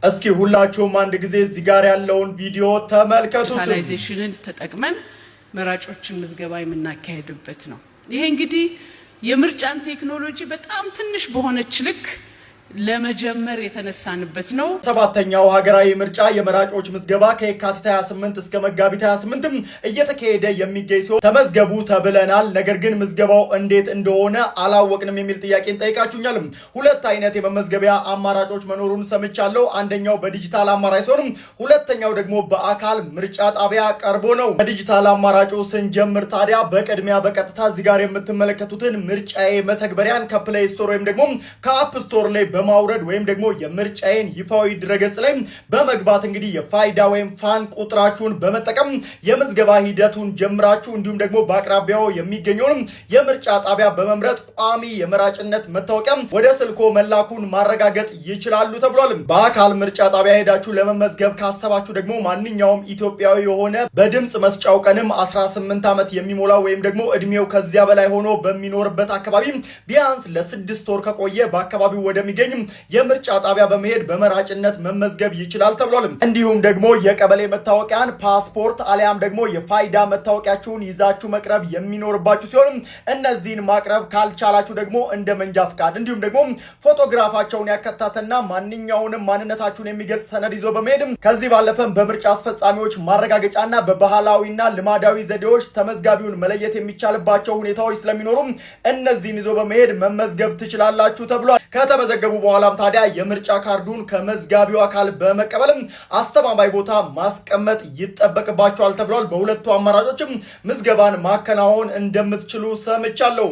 እስኪ ሁላችሁም አንድ ጊዜ እዚህ ጋር ያለውን ቪዲዮ ተመልከቱት። ዲጂታላይዜሽንን ተጠቅመን መራጮችን ምዝገባ የምናካሄድበት ነው። ይሄ እንግዲህ የምርጫን ቴክኖሎጂ በጣም ትንሽ በሆነች ልክ ለመጀመር የተነሳንበት ነው። ሰባተኛው ሀገራዊ ምርጫ የመራጮች ምዝገባ ከየካቲት 28 እስከ መጋቢት 28 እየተካሄደ የሚገኝ ሲሆን ተመዝገቡ ተብለናል። ነገር ግን ምዝገባው እንዴት እንደሆነ አላወቅንም የሚል ጥያቄን ጠይቃችሁኛል። ሁለት አይነት የመመዝገቢያ አማራጮች መኖሩን ሰምቻለሁ። አንደኛው በዲጂታል አማራጭ ሲሆን ሁለተኛው ደግሞ በአካል ምርጫ ጣቢያ ቀርቦ ነው። በዲጂታል አማራጩ ስንጀምር ታዲያ በቅድሚያ በቀጥታ እዚህ ጋር የምትመለከቱትን ምርጫዬ መተግበሪያን ከፕሌይ ስቶር ወይም ደግሞ ከአፕ ስቶር ላይ በማውረድ ወይም ደግሞ የምርጫዬን ይፋዊ ድረገጽ ላይ በመግባት እንግዲህ የፋይዳ ወይም ፋን ቁጥራችሁን በመጠቀም የምዝገባ ሂደቱን ጀምራችሁ እንዲሁም ደግሞ በአቅራቢያው የሚገኘውን የምርጫ ጣቢያ በመምረጥ ቋሚ የመራጭነት መታወቂያ ወደ ስልኮ መላኩን ማረጋገጥ ይችላሉ ተብሏል። በአካል ምርጫ ጣቢያ ሄዳችሁ ለመመዝገብ ካሰባችሁ ደግሞ ማንኛውም ኢትዮጵያዊ የሆነ በድምጽ መስጫው ቀንም 18 ዓመት የሚሞላው ወይም ደግሞ እድሜው ከዚያ በላይ ሆኖ በሚኖርበት አካባቢ ቢያንስ ለ6 ወር ከቆየ በአካባቢው ወደሚገኝ የምርጫ ጣቢያ በመሄድ በመራጭነት መመዝገብ ይችላል ተብሏል። እንዲሁም ደግሞ የቀበሌ መታወቂያን፣ ፓስፖርት አሊያም ደግሞ የፋይዳ መታወቂያችሁን ይዛችሁ መቅረብ የሚኖርባችሁ ሲሆን እነዚህን ማቅረብ ካልቻላችሁ ደግሞ እንደ መንጃ ፍቃድ እንዲሁም ደግሞ ፎቶግራፋቸውን ያከታተና ማንኛውንም ማንነታችሁን የሚገልጽ ሰነድ ይዞ በመሄድ ከዚህ ባለፈም በምርጫ አስፈጻሚዎች ማረጋገጫና በባህላዊና ልማዳዊ ዘዴዎች ተመዝጋቢውን መለየት የሚቻልባቸው ሁኔታዎች ስለሚኖሩ እነዚህን ይዞ በመሄድ መመዝገብ ትችላላችሁ ተብሏል። ከተመዘገቡ በኋላም ታዲያ የምርጫ ካርዱን ከመዝጋቢው አካል በመቀበልም አስተማማኝ ቦታ ማስቀመጥ ይጠበቅባቸዋል ተብሏል። በሁለቱ አማራጮችም ምዝገባን ማከናወን እንደምትችሉ ሰምቻለሁ።